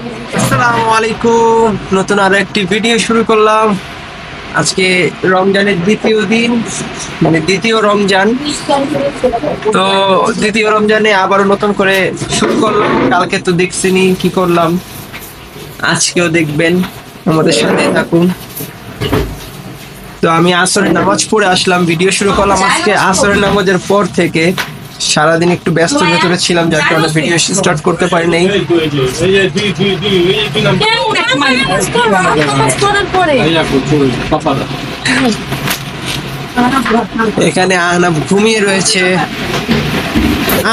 আসসালামু আলাইকুম, নতুন আরো একটি ভিডিও শুরু করলাম। আজকে রমজানের দ্বিতীয় দিন, মানে দ্বিতীয় রমজান। তো দ্বিতীয় রমজানে আবারও নতুন করে শুরু করলাম। কালকে তো দেখছিনি কি করলাম, আজকেও দেখবেন, আমাদের সাথে থাকুন। তো আমি আসরের নামাজ পড়ে আসলাম, ভিডিও শুরু করলাম আজকে আসরের নামাজের পর থেকে। সারাদিন একটু ব্যস্ত ভেতরে ছিলাম, যার কারণে ভিডিও স্টার্ট করতে পারি নাই। এখানে আহনাফ ঘুমিয়ে রয়েছে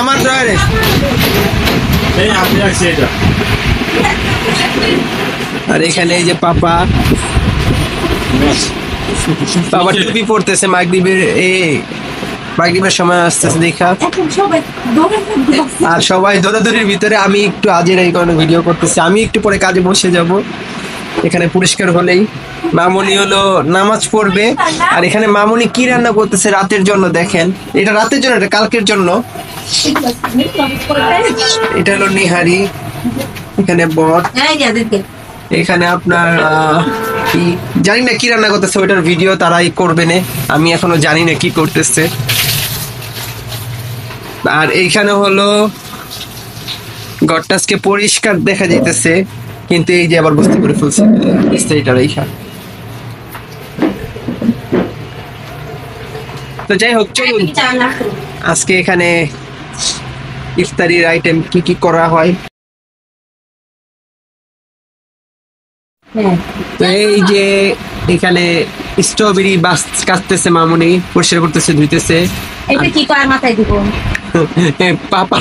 আমার ড্রয়ারে। আর এখানে এই যে পাপা টুপি পড়তেছে, মাগরিবের সময় আসতেছে দেখা। আর সবাই দৌড়াদৌড়ির ভিতরে, আমি একটু আজের এই কারণে ভিডিও করতেছি। আমি একটু পরে কাজে বসে যাব। এখানে পরিষ্কার হলেই মামুনি হলো নামাজ পড়বে। আর এখানে মামুনি কি রান্না করতেছে রাতের জন্য, দেখেন। এটা রাতের জন্য, এটা কালকের জন্য। এটা হলো নিহারি, এখানে বট, এখানে আপনার কি জানি না কি রান্না করতেছে, ওইটার ভিডিও তারাই করবে না, আমি এখনো জানি না কি করতেছে। আর এইখানে হলো ঘরটাকে পরিষ্কার দেখা যাইতেছে, কিন্তু এই যে আবার বস্তি করে ফেলছে এটার এইখান। তো যাই হোক, চলুন আজকে এখানে ইফতারির আইটেম কি কি করা হয়। তো এই যে এখানে স্ট্রবেরি বাস কাটতেছে মামুনি, পরিষ্কার করতেছে, ধুইতেছে। এটা কি কয় মাথায় দিব পাপা।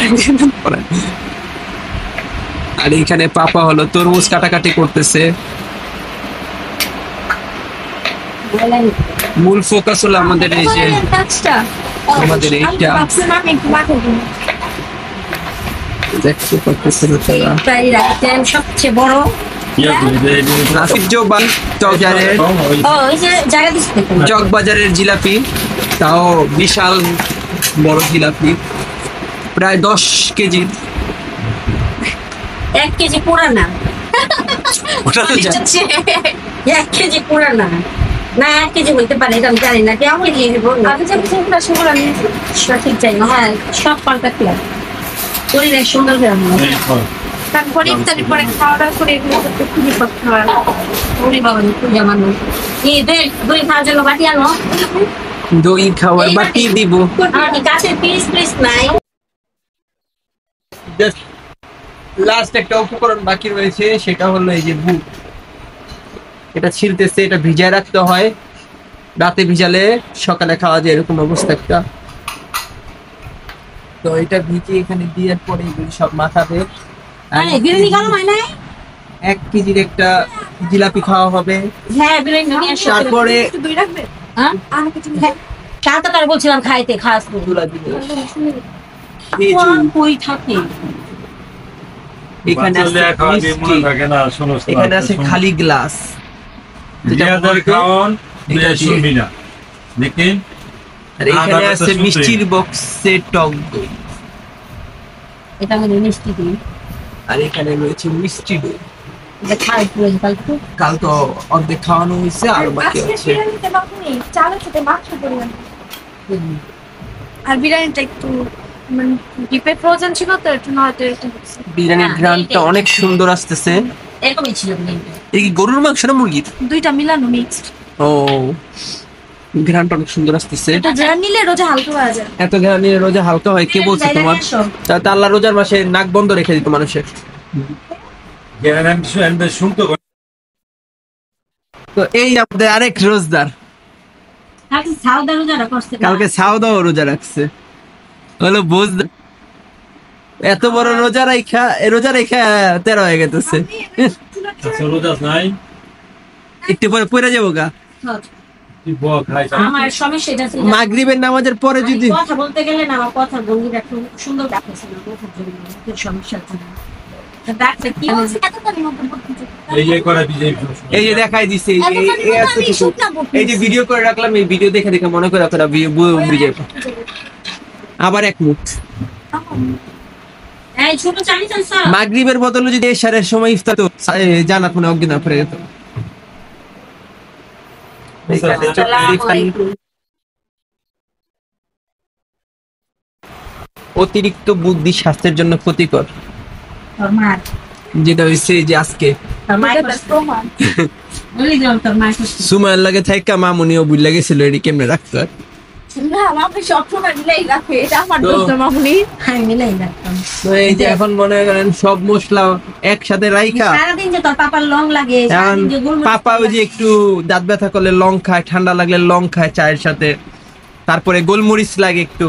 আর এখানে পাপা হলো তরমুজ কাটাকাটি করতেছে। মূল ফোকাস হলো আমাদের এই যে আমাদের এইটা দেখতে পাচ্ছেন সবচেয়ে বড় চকবাজারের জিলাপি, তাও বিশাল বড় জিলাপি, প্রায় 10 কেজি। 1 কেজি পুরানা, 1 কেজি পুরানা না, 1 কেজি হইতে পারে, এটা আমি জানি না। কেমন সঠিক জানি না। হ্যাঁ, সব কন্ট্যাক্ট শরীরে সুন্দর তারপরে ইত্যাদি পরে খাওয়া দাওয়া করে এগুলো করতে খুবই করতে হয়। ওরে বাবা, পূজা মানুষ দই খাওয়ার জন্য বাটি আনো, দই খাওয়ার বাটি দিব। গাছের পিস পিস নাই। লাস্ট একটা উপকরণ বাকি রয়েছে, সেটা হলো এই যে বুট। এটা ছিলতেছে, এটা ভিজায় রাখতে হয়, রাতে ভিজালে সকালে খাওয়া যায়, এরকম অবস্থা একটা। তো এটা ভিজে এখানে দিয়ে পরে এগুলি সব মাখাবে। 1 কেজির একটা জিলাপি খাওয়া হবে। তারপরে বলছিলাম খাইতে খাস কই থাকে। এখানে আছে খালি গ্লাস, আর এখানে আছে মিষ্টির বক্সে টক দই, এটা হলো মিষ্টি দই। আর এখানে রয়েছে মিষ্টি দই। কাল তো অর্ধেক খাওয়ানো হয়েছে, আর বাকি আছে। আর বিরিয়ানিটা একটু ডিপে ফ্রোজেন ছিল তো, একটু নয়তো একটু বিরিয়ানির গ্রানটা অনেক সুন্দর আসতেছে। এরকমই ছিল। এই গরুর মাংস না মুরগির? দুইটা মিলানো মিক্সড। ও, গ্রানটা অনেক সুন্দর আসতেছে। এটা গ্রান নিলে রোজা হালকা হয়ে যায়। এত গ্রান নিলে রোজা হালকা হয় কে বলছে তোমার? তাতে আল্লাহ রোজার মাসে নাক বন্ধ রেখে দিত মানুষের। তো এই আমাদের আরেক রোজদার, কালকে সাউদাও রোজা রাখছে, হলো বুঝ। এত বড় রোজা রাখা 13 হয়ে গেছে। একটু পরে পড়ে যাবো গা। আমার সমস্যা এটা ছিল, মাগরিবের নামাজের পরে যদি কথা বলতে গেলে না, আমার কথা ভঙ্গিটা একটু সুন্দর লাগতেছে না, কথার জন্য সমস্যা আছে। এই যে দেখাই দিছে, এই যে ভিডিও করে রাখলাম, এই ভিডিও দেখে দেখে মনে করে আপনারা আবার 1 মুঠ। এই ছোট চালি চালসা মাগরিবের বদলে যদি এশারের সময় ইফতার তো জানাত মনে অজ্ঞান পড়ে যেত। অতিরিক্ত বুদ্ধি স্বাস্থ্যের জন্য ক্ষতিকর, তোর মার যেটা হয়েছে যে আজকে তোর মায়ের প্রমাণ বলি দাও তোর মায়ের সুমায়ের লাগে থাইকা মামুনিও বুঝলা গেছিল এটি কেমনে রাখতো আর। না মামনি সবসময় মিলাই রাখে, এটা আমার তো- দোস্ত মামনি। আমি মিলাই রাখতাম তো এই যে এখন মনে করেন সব মশলা একসাথে রাইখা সারাদিন যে তোর পাপার লং লাগে এখন সারাদিন যে গোলমরিচ পাপা ওই যে একটু দাঁত ব্যথা করলে লং খায়, ঠান্ডা লাগলে লং খায় চায়ের সাথে, তারপরে গোলমরিচ লাগে একটু।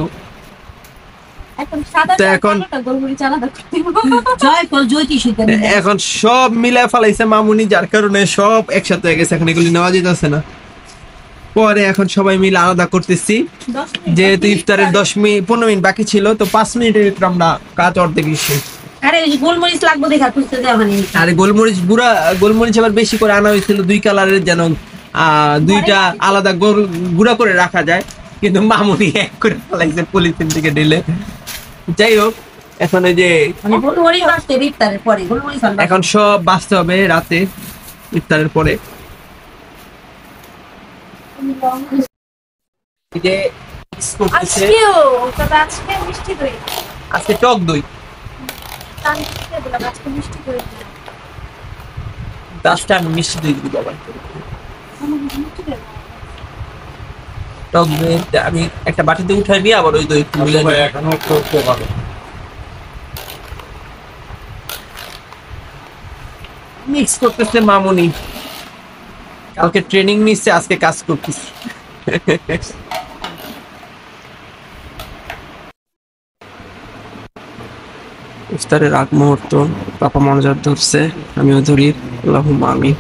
এখন সাদা তো চা এখন- কালোটা গোলমরিচ আলাদা করতে জয় ফল জ্যোতিষীতে এখন সব মিলায় ফেলাইছে মামুনি, যার কারণে সব একসাথে হয়ে গেছে, এখন এগুলি নেওয়া যেতেছে না। পরে এখন সবাই মিলে আলাদা করতেছি, যেহেতু ইফতারের 10-15 মিনিট বাকি ছিল, তো 5 মিনিটের ভিতরে আমরা কাজ অর্ধেক শেষ। আরে ওই যে গোলমরিচ লাগবে দেখা খুঁজতে দেওয়া হয়নি আর গোলমরিচ গুঁড়া, গোলমরিচ আবার বেশি করে আনা হয়েছিল 2 কালারের, যেন দুইটা আলাদা গুঁড়া করে রাখা যায়, কিন্তু মামুনি এক করে ফেলাইছে পলিথিন থেকে ঢেলে। যাই হোক, এখন এই যে মানে গোলমরিচ বাঁচতে ইফতারের পরে গোলমরিচ আনবা। এখন সব বাঁচতে হবে রাতে ইফতারের পরে। এই যে mix করতেছে। আজকেও তবে আজকে মিষ্টি দই আজকে টক দই, আমি খেতে দিলাম, আজকে মিষ্টি দই দিলাম। 10টা আমি মিষ্টি দই দিব আবার। আমার মিষ্টি দই টক দই আমি একটা বাটিতে উঠাই নিয়ে আবার ওই দই একটু মিলাই নিব। মিক্স করতেছে মামুনি, কালকে ট্রেনিং নিচ্ছে, আজকে কাজ করতেছে। ইফতারের আগ মুহূর্ত, পাপা মনোজাত ধরছে, আমিও ধরি, আল্লাহুম্মা আমিন।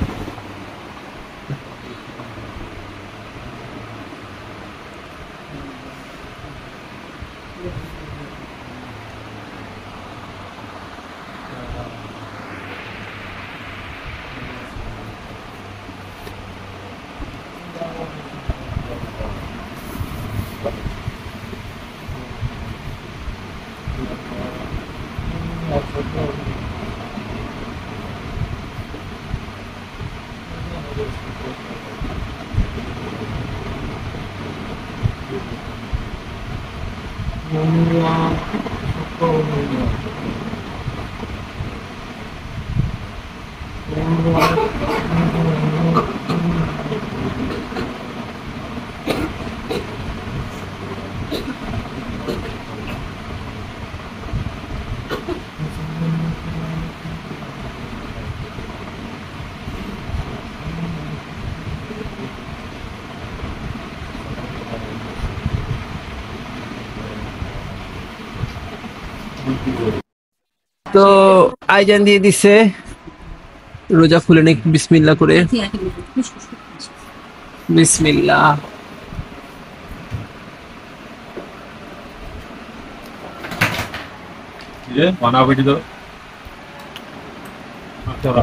তো আইজান দিয়ে দিছে, রোজা খুলে নেই বিসমিল্লাহ করে। বিসমিল্লাহ। ये बना बेटी तो चलो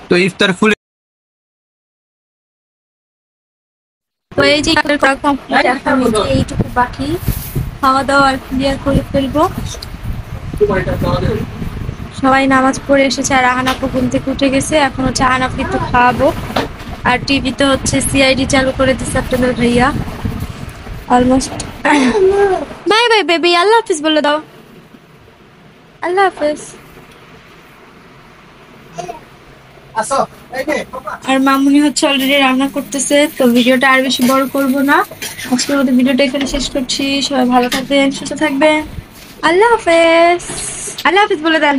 তো ইফতার ফুলে তো এই যে ইফতার করা কমপ্লিট, এখন এই যে এইটুকু বাকি, খাওয়া দাওয়া আর ক্লিয়ার করে ফেলবো। সবাই নামাজ পড়ে এসেছে, আর আহানাপু ঘুম থেকে উঠে গেছে, এখন হচ্ছে আহানাপু একটু খাওয়াবো। আর টিভিতে হচ্ছে সিআইডি চালু করে দিচ্ছে আপনাদের ভাইয়া অলমোস্ট। বাই বাই বেবি, আল্লাহ হাফিজ বলে দাও, আল্লাহ হাফিজ। আর মামুনি হচ্ছে অলরেডি রান্না করতেছে, তো ভিডিওটা আর বেশি বড় করব না, আজকের মতো ভিডিওটা এখানে শেষ করছি। সবাই ভালো থাকবেন, সুস্থ থাকবেন, আল্লাহ হাফেজ। আল্লাহ হাফিজ বলে দেন।